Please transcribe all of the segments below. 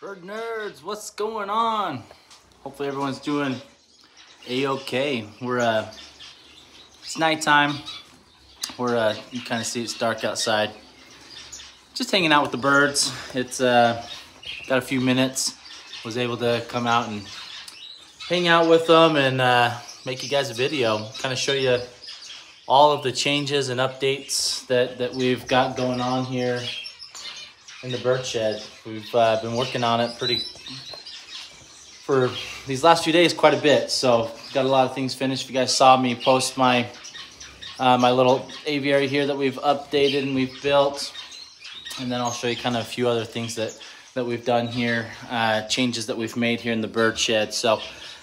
Bird nerds, what's going on? Hopefully everyone's doing a-okay. It's nighttime. You kind of see it's dark outside. Just hanging out with the birds. It's got a few minutes. Was able to come out and hang out with them and make you guys a video. Kind of show you all of the changes and updates that we've got going on here in the bird shed. We've been working on it for these last few days quite a bit, so got a lot of things finished. If you guys saw me post my my little aviary here that we've updated and we've built, and then I'll show you kind of a few other things that we've done here, changes that we've made here in the bird shed. So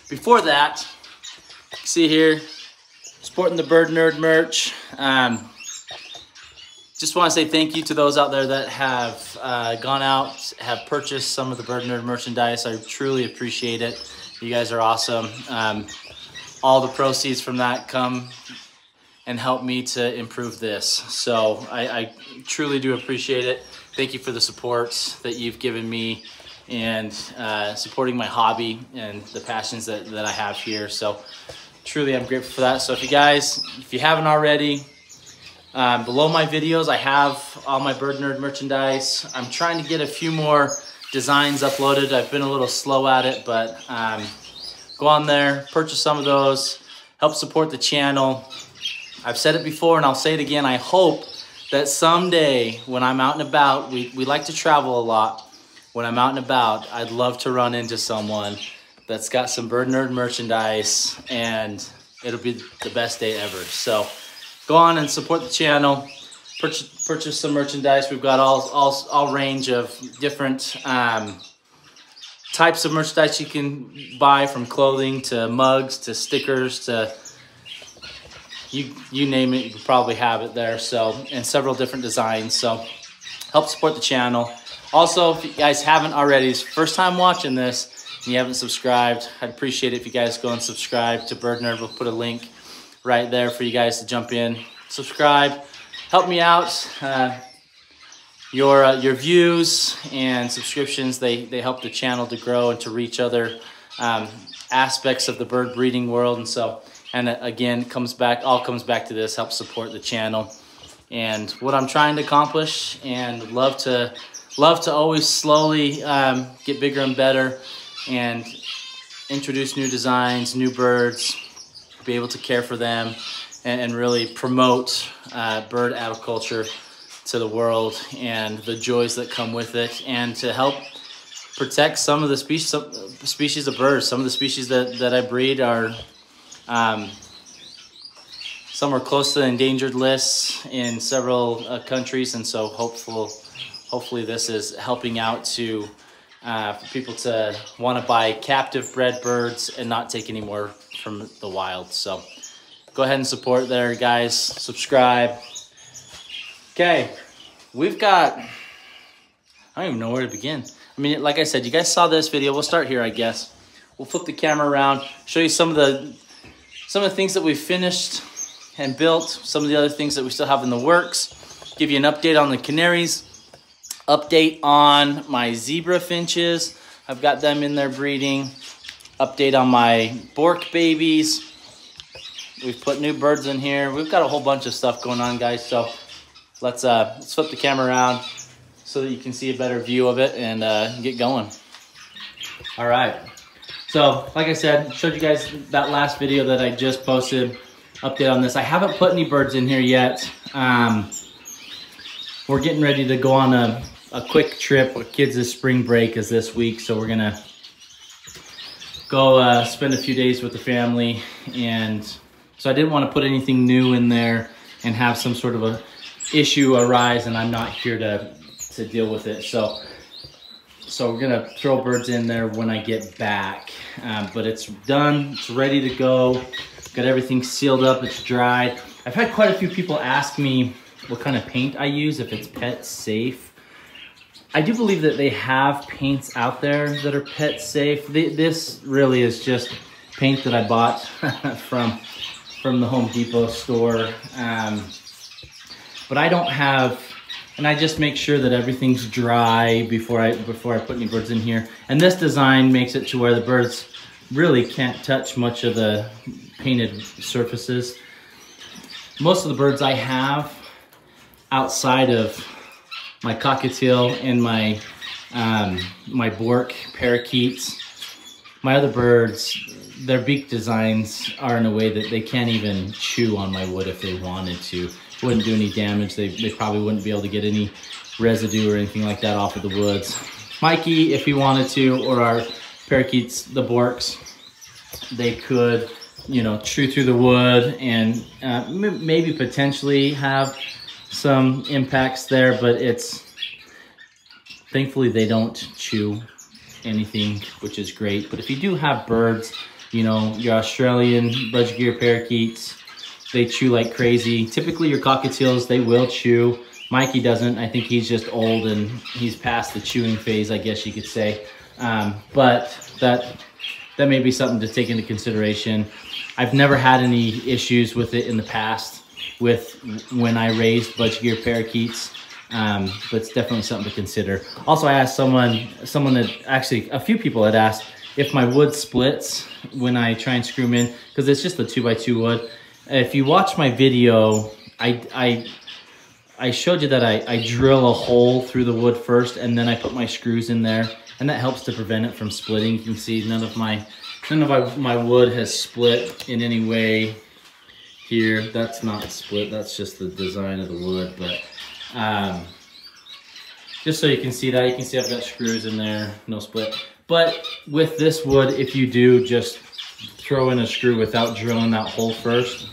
before that, you can see here, sporting the Bird Nerd merch. Just want to say thank you to those out there that have gone out, have purchased some of the Bird Nerd merchandise. I truly appreciate it. You guys are awesome. All the proceeds from that come and help me to improve this. So I truly do appreciate it. Thank you for the support that you've given me and supporting my hobby and the passions that I have here. So truly I'm grateful for that. So if you haven't already, below my videos, I have all my Bird Nerd merchandise. I'm trying to get a few more designs uploaded. I've been a little slow at it, but go on there, purchase some of those, help support the channel. I've said it before and I'll say it again. I hope that someday when I'm out and about, we like to travel a lot. When I'm out and about, I'd love to run into someone that's got some Bird Nerd merchandise and it'll be the best day ever. So go on and support the channel, purchase some merchandise. We've got all range of different types of merchandise you can buy, from clothing to mugs to stickers to you name it, you can probably have it there. So, and several different designs. So help support the channel. Also, if you guys haven't already, it's first time watching this and you haven't subscribed, I'd appreciate it if you guys go and subscribe to Bird Nerd. We'll put a link right there for you guys to jump in, subscribe, help me out. Your views and subscriptions, they help the channel to grow and to reach other aspects of the bird breeding world. And so, and again, all comes back to this, help support the channel and what I'm trying to accomplish, and love to always slowly get bigger and better and introduce new designs, new birds, be able to care for them and really promote bird aviculture to the world and the joys that come with it, and to help protect some of the species of birds. Some of the species that I breed are some are close to the endangered lists in several countries, and so hopefully this is helping out to for people to want to buy captive bred birds and not take any more from the wild. So go ahead and support there, guys. Subscribe. Okay, we've got, I don't even know where to begin. I mean, like I said, you guys saw this video. We'll start here, I guess. We'll flip the camera around, show you some of the things that we've finished and built, some of the other things that we still have in the works, give you an update on the canaries, update on my zebra finches. I've got them in there breeding. Update on my Bork babies. We've put new birds in here. We've got a whole bunch of stuff going on, guys. So let's flip the camera around so that you can see a better view of it and get going. All right. So like I said, showed you guys that last video that I just posted. Update on this. I haven't put any birds in here yet. We're getting ready to go on a quick trip. With kids' spring break is this week, so we're gonna go spend a few days with the family, and so I didn't want to put anything new in there and have some sort of a issue arise, and I'm not here to deal with it. So we're gonna throw birds in there when I get back, but it's done, it's ready to go. Got everything sealed up, it's dried. I've had quite a few people ask me what kind of paint I use, if it's pet safe. I do believe that they have paints out there that are pet safe. This really is just paint that I bought from the Home Depot store. But I don't have and I just make sure that everything's dry before I put any birds in here. And this design makes it to where the birds really can't touch much of the painted surfaces. Most of the birds I have outside of my cockatiel and my my Bork parakeets, my other birds, their beak designs are in a way that they can't even chew on my wood if they wanted to. It wouldn't do any damage. They probably wouldn't be able to get any residue or anything like that off of the woods. Mikey, if he wanted to, or our parakeets, the Borks, they could, you know, chew through the wood and maybe potentially have some impacts there, but thankfully they don't chew anything, which is great. But if you do have birds, you know, your Australian budgergear parakeets, they chew like crazy. Typically your cockatiels, they will chew. Mikey doesn't. I think he's just old and he's past the chewing phase, I guess you could say. But that may be something to take into consideration. I've never had any issues with it in the past with when I raised budgergear parakeets. But it's definitely something to consider. Also, I asked someone that actually, a few people had asked if my wood splits when I try and screw them in, because it's just a 2x2 wood. If you watch my video, I showed you that I drill a hole through the wood first, and then I put my screws in there, and that helps to prevent it from splitting. You can see none of my wood has split in any way here. That's not split, that's just the design of the wood. But just so you can see that, you can see I've got screws in there, no split. But with this wood, if you do just throw in a screw without drilling that hole first,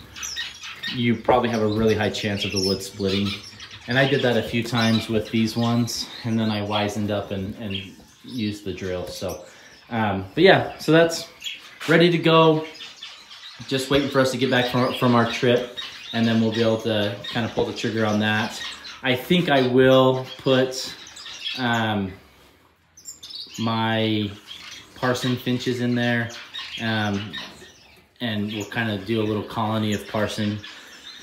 you probably have a really high chance of the wood splitting. And I did that a few times with these ones, and then I wisened up and used the drill. So, but yeah, so that's ready to go. Just waiting for us to get back from our trip, and then we'll be able to kind of pull the trigger on that. I think I will put my parson finches in there, and we'll kind of do a little colony of parson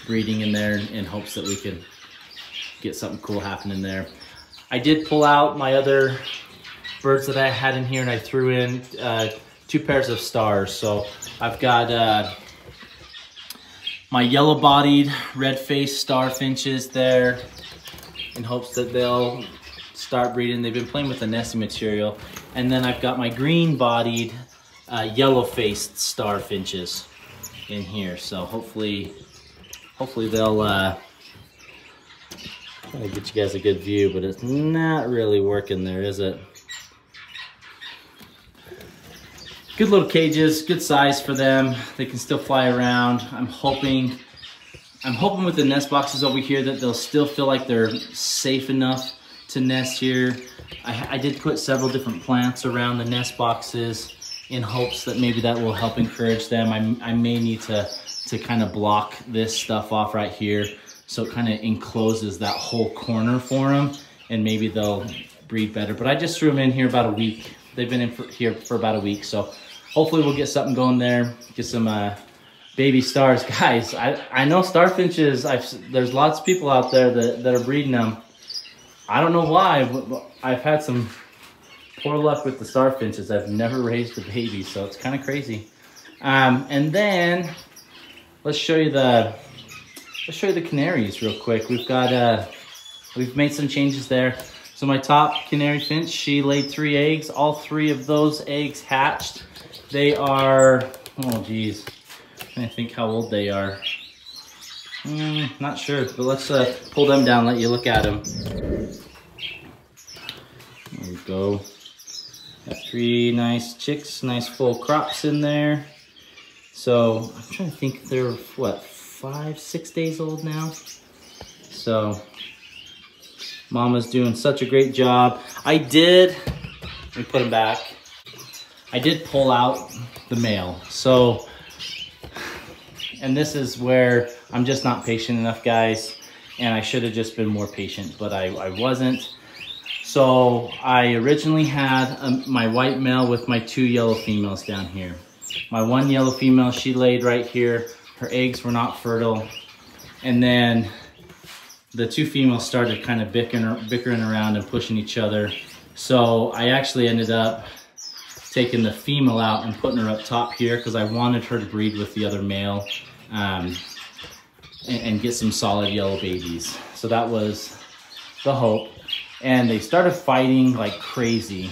breeding in there in hopes that we can get something cool happening there. I did pull out my other birds that I had in here, and I threw in 2 pairs of stars. So I've got my yellow-bodied, red-faced star finches there in hopes that they'll start breeding. They've been playing with the nesting material. And then I've got my green-bodied, yellow-faced star finches in here. So hopefully they'll try to get you guys a good view, but it's not really working there, is it? Good little cages, good size for them. They can still fly around. I'm hoping with the nest boxes over here that they'll still feel like they're safe enough to nest here. I did put several different plants around the nest boxes in hopes that maybe that will help encourage them. I may need to kind of block this stuff off right here so it kind of encloses that whole corner for them, and maybe they'll breed better. But I just threw them in here about a week. They've been in here for about a week, so hopefully we'll get something going there, get some baby stars. Guys, I know starfinches, there's lots of people out there that are breeding them. I don't know why, but I've had some poor luck with the starfinches. I've never raised a baby, so it's kind of crazy. And then let's show you the canaries real quick. We've got we've made some changes there. So my top canary finch, she laid 3 eggs. All 3 of those eggs hatched. They are, oh geez, I think how old they are. Not sure, but let's pull them down, let you look at them. There we go. Got 3 nice chicks, nice full crops in there. So I'm trying to think, they're what, 5-6 days old now? So Mama's doing such a great job. Let me put them back. I did pull out the male. So, and this is where I'm just not patient enough, guys. And I should have just been more patient, but I wasn't. So I originally had my white male with my 2 yellow females down here. My 1 yellow female, she laid right here. Her eggs were not fertile. And then the two females started kind of bickering around and pushing each other. So I actually ended up taking the female out and putting her up top here because I wanted her to breed with the other male and get some solid yellow babies. So that was the hope. And they started fighting like crazy.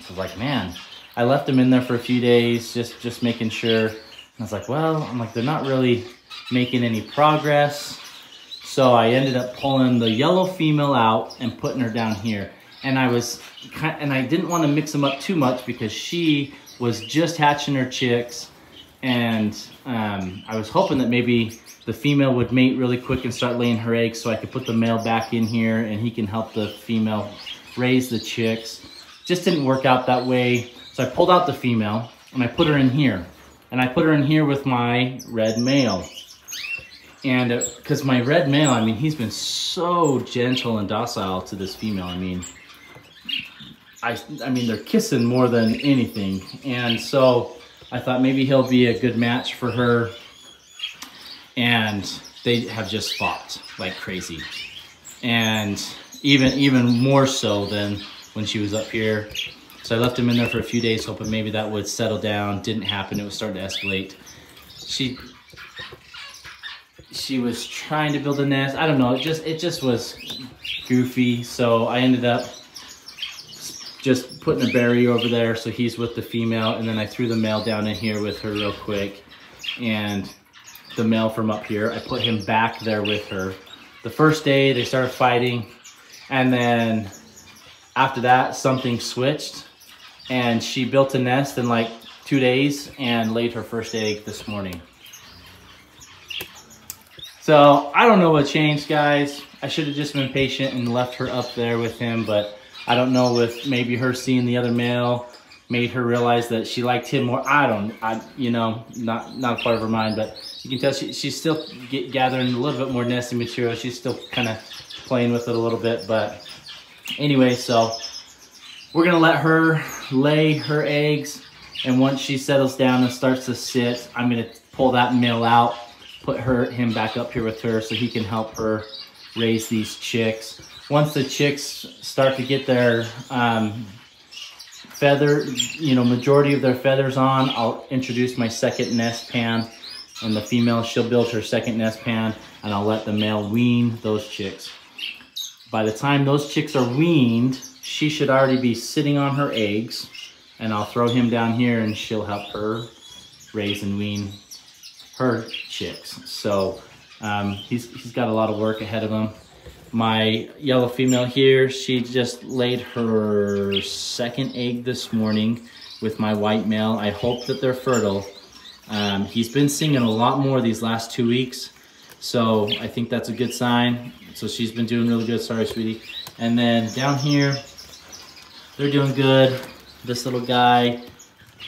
So I was like, man, I left them in there for a few days, just making sure. And I was like, well, they're not really making any progress. So I ended up pulling the yellow female out and putting her down here. And I didn't want to mix them up too much because she was just hatching her chicks. And I was hoping that maybe the female would mate really quick and start laying her eggs so I could put the male back in here and he can help the female raise the chicks. Just didn't work out that way. So I pulled out the female and I put her in here. And I put her in here with my red male. And because my red male, I mean, he's been so gentle and docile to this female. I mean, they're kissing more than anything. And so I thought maybe he'll be a good match for her. And they have just fought like crazy. And even more so than when she was up here. So I left him in there for a few days, hoping maybe that would settle down. Didn't happen, it was starting to escalate. She was trying to build a nest. I don't know, it just was goofy. So I ended up just putting a barrier over there so he's with the female, and then I threw the male down in here with her real quick. And the male from up here, I put him back there with her. The first day they started fighting, and then after that something switched and she built a nest in like 2 days and laid her first egg this morning. So I don't know what changed, guys. I should have just been patient and left her up there with him, but I don't know if maybe her seeing the other male made her realize that she liked him more. You know, not a part of her mind, but you can tell she's still gathering a little bit more nesting material. She's still kind of playing with it a little bit, but anyway, so we're gonna let her lay her eggs, and once she settles down and starts to sit, I'm gonna pull that male out, put him back up here with her so he can help her raise these chicks. Once the chicks start to get their majority of their feathers on, I'll introduce my second nest pan, and the female, she'll build her second nest pan, and I'll let the male wean those chicks. By the time those chicks are weaned, she should already be sitting on her eggs, and I'll throw him down here and she'll help her raise and wean her chicks. So he's got a lot of work ahead of him. My yellow female here, she just laid her second egg this morning with my white male. I hope that they're fertile. He's been singing a lot more these last 2 weeks, so I think that's a good sign. So she's been doing really good. Sorry, sweetie. And then down here, they're doing good. This little guy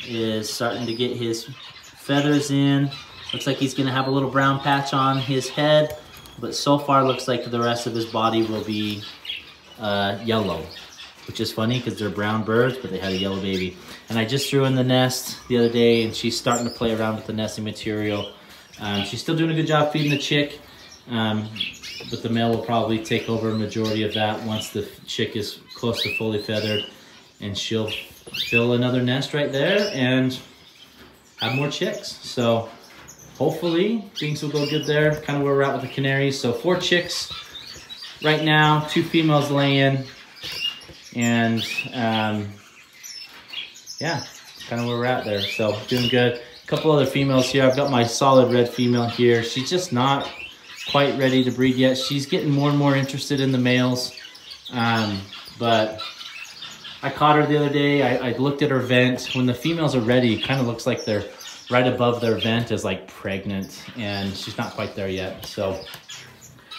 is starting to get his feathers in. Looks like he's gonna have a little brown patch on his head, but so far looks like the rest of his body will be yellow, which is funny because they're brown birds, but they had a yellow baby. And I just threw in the nest the other day, and she's starting to play around with the nesting material. She's still doing a good job feeding the chick, but the male will probably take over a majority of that once the chick is close to fully feathered, and she'll fill another nest right there and have more chicks. So hopefully things will go good there. Kind of where we're at with the canaries. So 4 chicks right now, 2 females laying, and yeah, kind of where we're at there. So doing good. A couple other females here. I've got my solid red female here. She's just not quite ready to breed yet. She's getting more and more interested in the males, but I caught her the other day. I looked at her vent. When the females are ready, it kind of looks like they're right above their vent is like pregnant, and she's not quite there yet. So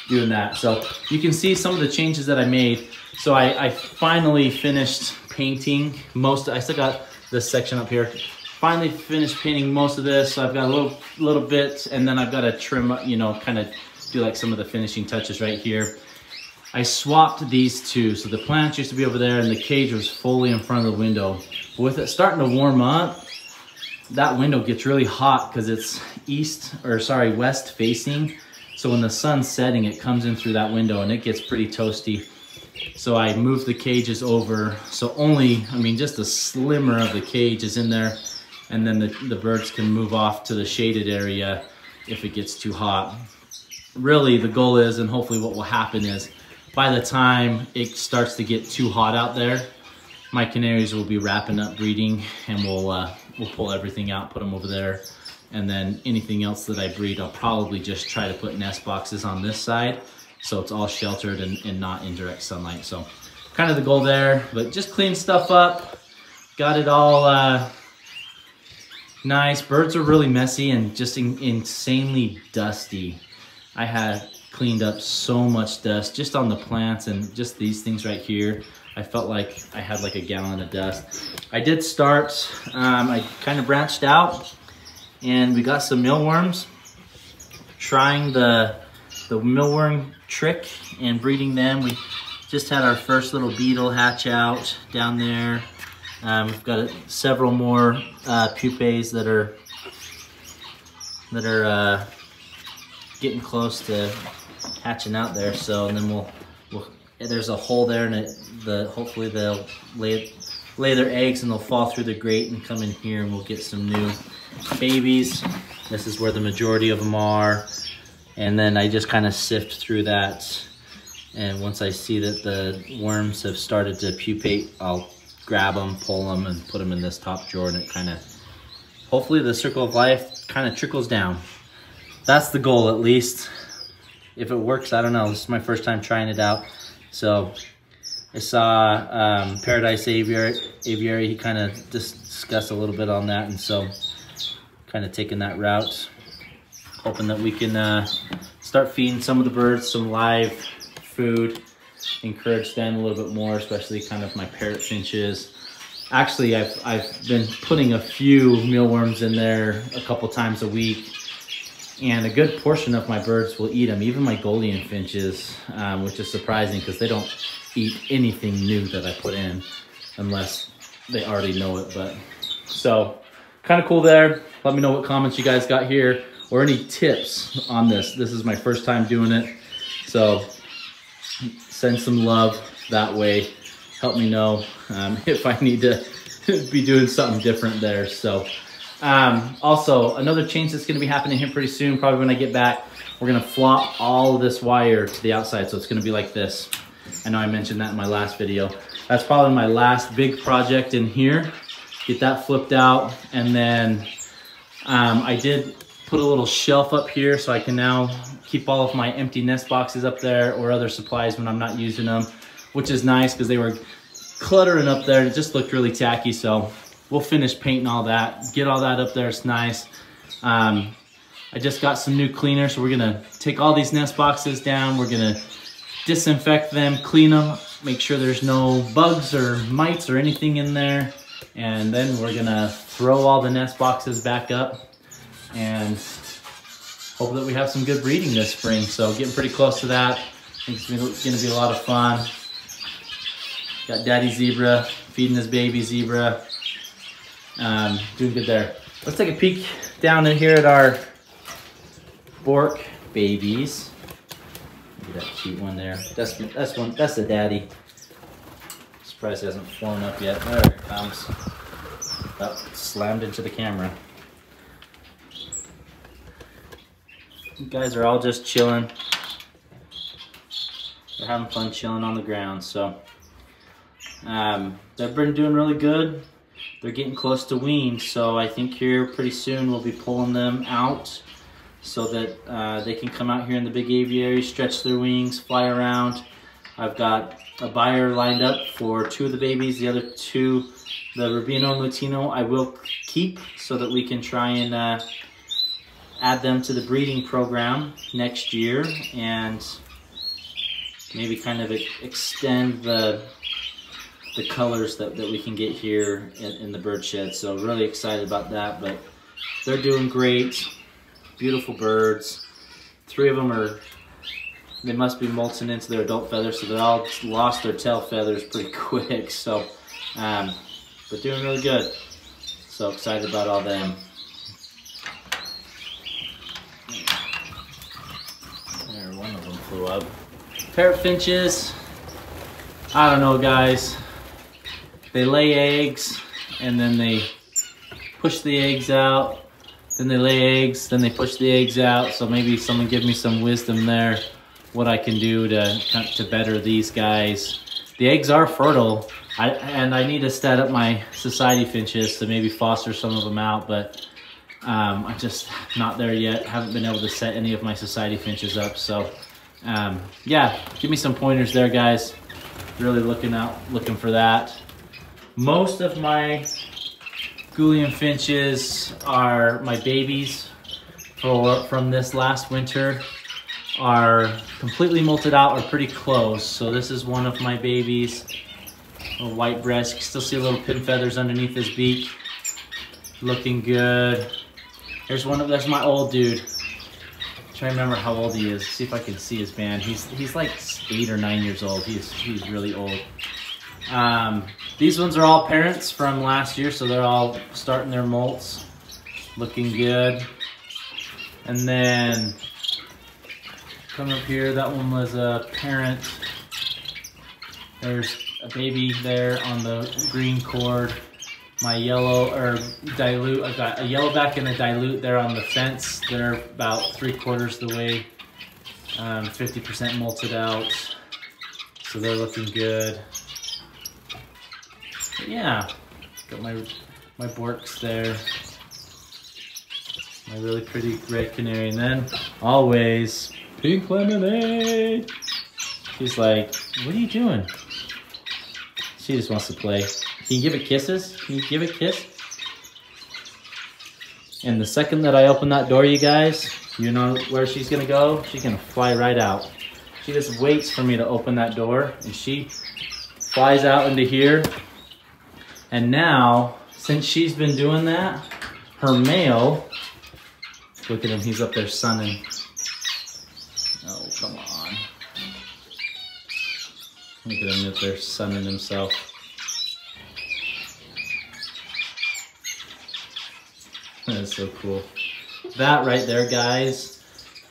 doing that. So you can see some of the changes that I made. So I finally finished painting most. I still got this section up here. Finally finished painting most of this. So I've got a little bit, and then I've got to trim, you know, kind of do like some of the finishing touches right here. I swapped these two. So the plants used to be over there, and the cage was fully in front of the window. But with it starting to warm up, that window gets really hot because it's west facing. So when the sun's setting, it comes in through that window and it gets pretty toasty. So I moved the cages over. So only, I mean, just a slimmer of the cage is in there. And then the birds can move off to the shaded area if it gets too hot. Really, the goal is, and hopefully what will happen is, by the time it starts to get too hot out there, my canaries will be wrapping up breeding, and we'll pull everything out, put them over there. And then anything else that I breed, I'll probably just try to put nest boxes on this side, so it's all sheltered and not in direct sunlight. So kind of the goal there, but just clean stuff up. Got it all nice. Birds are really messy and just insanely dusty. I had cleaned up so much dust just on the plants and just these things right here. I felt like I had like a gallon of dust. I did start, I kind of branched out and we got some mealworms. Trying the mealworm trick and breeding them. We just had our first little beetle hatch out down there. We've got several more pupae that are getting close to hatching out there. So, and then there's a hole there, and hopefully they'll lay their eggs and they'll fall through the grate and come in here, and we'll get some new babies. This is where the majority of them are, and then I just kind of sift through that. And once I see that the worms have started to pupate, I'll grab them, pull them, and put them in this top drawer, and it kind of, hopefully the circle of life kind of trickles down. That's the goal, at least. If it works, I don't know. This is my first time trying it out. So I saw Paradise Aviary. He kind of discussed a little bit on that, and so kind of taking that route, hoping that we can start feeding some of the birds some live food, encourage them a little bit more, especially kind of my parrot finches. Actually, I've been putting a few mealworms in there a couple times a week, and a good portion of my birds will eat them, even my Golian finches, which is surprising because they don't eat anything new that I put in unless they already know it. But so kind of cool there. Let me know what comments you guys got here or any tips on this. This is my first time doing it, so send some love that way. Help me know if I need to be doing something different there. So also, another change that's going to be happening here pretty soon, probably when I get back, we're going to flop all of this wire to the outside, so it's going to be like this. I know I mentioned that in my last video. That's probably my last big project in here. Get that flipped out, and then I did put a little shelf up here so I can now keep all of my empty nest boxes up there or other supplies when I'm not using them, which is nice because they were cluttering up there and it just looked really tacky. So we'll finish painting all that, get all that up there. It's nice. I just got some new cleaner, so we're gonna take all these nest boxes down. We're gonna disinfect them, clean them, make sure there's no bugs or mites or anything in there. And then we're gonna throw all the nest boxes back up and hope that we have some good breeding this spring. So getting pretty close to that. I think it's gonna be a lot of fun. Got Daddy Zebra feeding his baby zebra. Doing good there. Let's take a peek down in here at our Bork babies. Look at that cute one there. That's the daddy. Surprised it hasn't flown up yet. There it comes. Oh, slammed into the camera. You guys are all just chilling. They're having fun chilling on the ground. So they've been doing really good. They're getting close to wean, so I think here pretty soon we'll be pulling them out so that they can come out here in the big aviary, stretch their wings, fly around. I've got a buyer lined up for 2 of the babies. The other 2, the Rubino and Latino, I will keep so that we can try and add them to the breeding program next year and maybe kind of extend the colors that we can get here in the bird shed. So really excited about that, but they're doing great. Beautiful birds. 3 of them they must be molting into their adult feathers, so they all lost their tail feathers pretty quick. So, but doing really good. So excited about all them. go up. Parrot finches, I don't know guys. They lay eggs and then they push the eggs out. Then they lay eggs, then they push the eggs out. So maybe someone give me some wisdom there, what I can do to better these guys. The eggs are fertile, and I need to stat up my society finches to maybe foster some of them out, but I'm just not there yet. Haven't been able to set any of my society finches up. So yeah, give me some pointers there, guys. Really looking for that. Most of my Gouldian finches are my babies from this last winter, are completely molted out or pretty close. So this is one of my babies, a white breast. You can still see little pin feathers underneath his beak. Looking good. There's my old dude. Trying to remember how old he is. See if I can see his band. He's like 8 or 9 years old. He's really old. These ones are all parents from last year, so they're all starting their molts. Looking good. And then come up here, that one was a parent. There's a baby there on the green cord. My yellow or dilute, I've got a yellowback and a dilute there on the fence. They're about 3/4 the way, 50% molted out. So they're looking good. But yeah, got my Borks there. My really pretty red canary, and then always pink lemonade. She's like, what are you doing? She just wants to play. Can you give it kisses? Can you give it a kiss? And the second that I open that door, you guys, you know where she's gonna go? She's gonna fly right out. She just waits for me to open that door, and she flies out into here. And now, since she's been doing that, her male, look at him, he's up there sunning. Oh, come on. Look at him up there sunning himself. That's so cool. That right there, guys,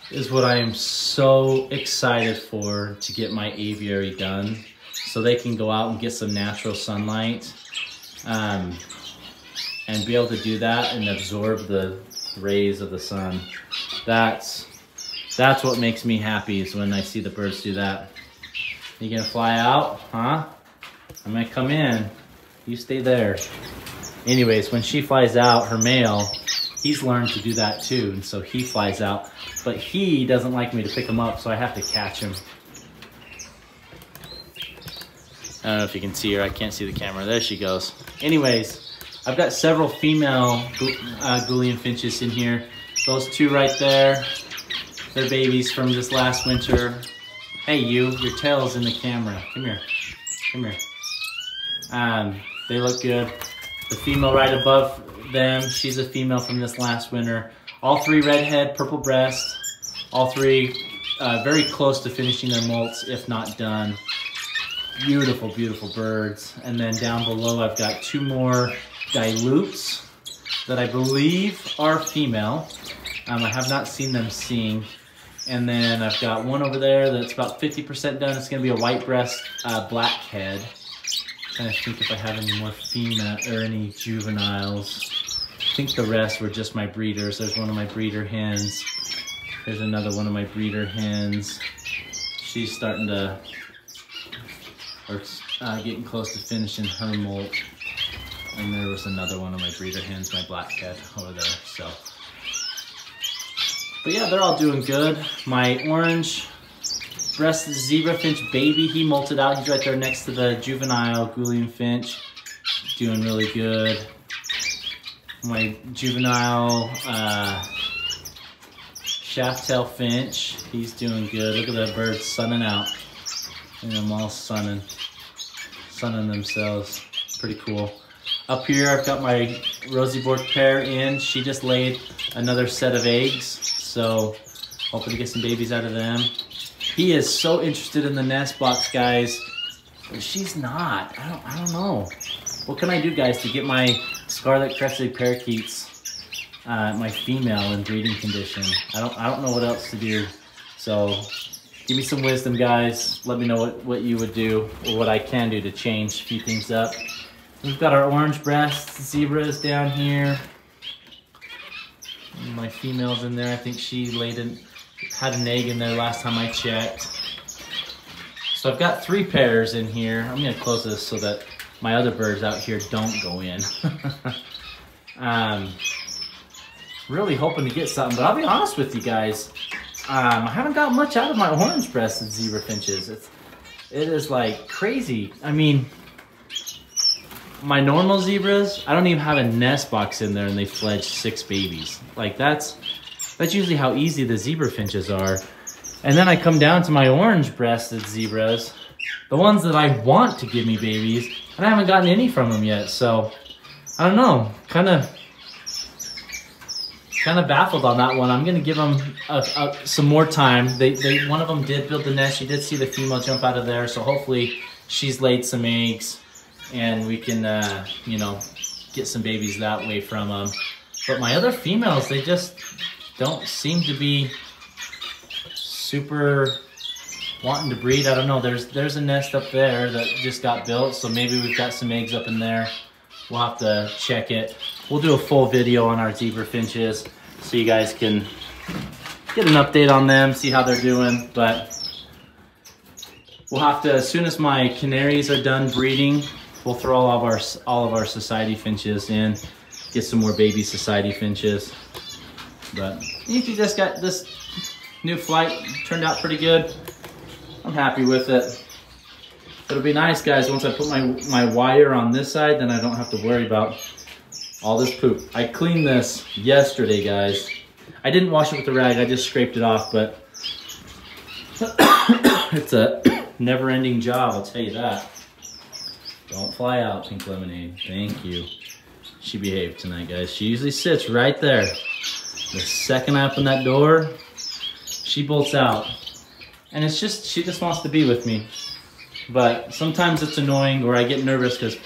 is what I am so excited for, to get my aviary done so they can go out and get some natural sunlight and be able to do that and absorb the rays of the sun. That's what makes me happy, is when I see the birds do that. You gonna fly out, huh? I'm gonna come in, you stay there. Anyways, when she flies out, her male, he's learned to do that too, and so he flies out, but he doesn't like me to pick him up, so I have to catch him. I don't know if you can see her, I can't see the camera. There she goes. Anyways, I've got several female Gouldian finches in here. Those two right there, they're babies from this last winter. Hey you, your tail's in the camera. Come here, come here. They look good. The female right above them, she's a female from this last winter. All three redhead, purple breast. All three very close to finishing their molts, if not done. Beautiful, beautiful birds. And then down below, I've got two more dilutes that I believe are female. I have not seen them sing. And then I've got one over there that's about 50% done. It's gonna be a white breast, black head. Trying to think if I have any more female or any juveniles. I think the rest were just my breeders. There's one of my breeder hens. There's another one of my breeder hens. She's starting to, or getting close to finishing her molt. And there was another one of my breeder hens, my blackhead over there. So, but yeah, they're all doing good. My orange breast zebra finch baby, he molted out. He's right there next to the juvenile Gouldian finch. Doing really good. My juvenile shaft-tail finch, he's doing good. Look at that bird sunning out. And them all sunning themselves. Pretty cool. Up here, I've got my Rosy Bork pair in. She just laid another set of eggs, so hoping to get some babies out of them. He is so interested in the nest box, guys. She's not. I don't know. What can I do, guys, to get my scarlet crested parakeets, my female, in breeding condition? I don't know what else to do. So Give me some wisdom, guys. Let me know what you would do or what I can do to change a few things up. We've got our orange breast zebras down here. And my female's in there. I think she had an egg in there last time I checked. So I've got 3 pairs in here. I'm gonna close this so that my other birds out here don't go in. Really hoping to get something, but I'll be honest with you guys. I haven't got much out of my orange-breasted zebra finches. It is like crazy. I mean, my normal zebras, I don't even have a nest box in there and they fledged 6 babies. Like that's usually how easy the zebra finches are. And then I come down to my orange-breasted zebras, the ones that I want to give me babies, and I haven't gotten any from them yet. So I don't know, kind of baffled on that one. I'm gonna give them some more time. One of them did build the nest. You did see the female jump out of there, so hopefully she's laid some eggs and we can, you know, get some babies that way from them. But my other females, they just don't seem to be super wanting to breed. I don't know. There's a nest up there that just got built, so maybe we've got some eggs up in there. We'll have to check it. We'll do a full video on our zebra finches so you guys can get an update on them, see how they're doing. But we'll have to, as soon as my canaries are done breeding, we'll throw all of our society finches in, get some more baby society finches. But if you just got this new flight, turned out pretty good. I'm happy with it. It'll be nice, guys, once I put my wire on this side, then I don't have to worry about all this poop. I cleaned this yesterday, guys. I didn't wash it with a rag, I just scraped it off, but it's a never-ending job, I'll tell you that. Don't fly out, Pink Lemonade. Thank you. She behaved tonight, guys. She usually sits right there. The second I open that door, she bolts out. And it's just, she just wants to be with me. But sometimes it's annoying, or I get nervous because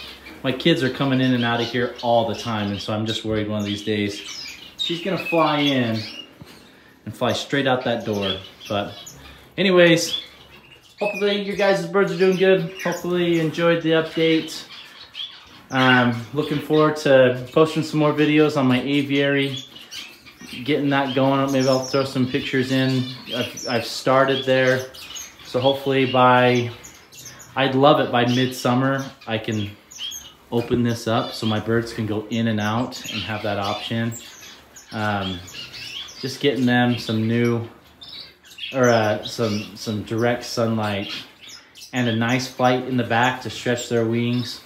my kids are coming in and out of here all the time, and so I'm just worried one of these days she's gonna fly in and fly straight out that door. But anyways, hopefully your guys' birds are doing good. Hopefully you enjoyed the update. Looking forward to posting some more videos on my aviary, getting that going. Maybe I'll throw some pictures in. I've started there, so hopefully I'd love it by midsummer I can open this up so my birds can go in and out and have that option. Just getting them some new, or some direct sunlight and a nice flight in the back to stretch their wings.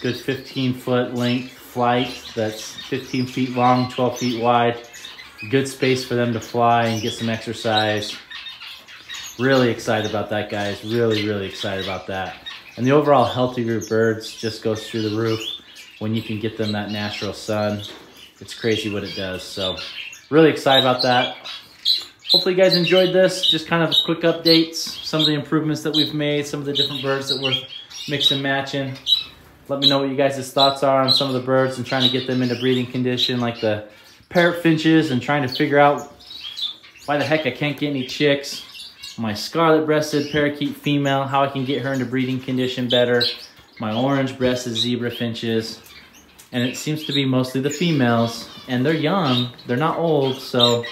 Good 15-foot length flight that's 15 feet long, 12 feet wide. Good space for them to fly and get some exercise. Really excited about that, guys. Really, really excited about that. And the overall health of your birds just goes through the roof when you can get them that natural sun. It's crazy what it does. So really excited about that. Hopefully you guys enjoyed this. Just kind of quick updates, some of the improvements that we've made, some of the different birds that we're mix and matching. Let me know what you guys' thoughts are on some of the birds and trying to get them into breeding condition, like the parrot finches, and trying to figure out why the heck I can't get any chicks. My scarlet-breasted parakeet female, how I can get her into breeding condition better. My orange-breasted zebra finches. And it seems to be mostly the females. And they're young, they're not old, so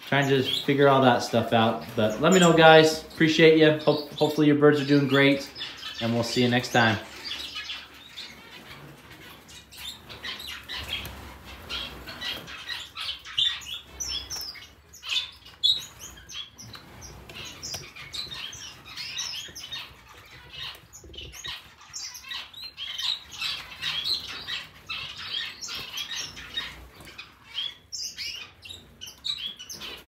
trying to figure all that stuff out. But let me know, guys. Appreciate you. Hopefully your birds are doing great. And we'll see you next time.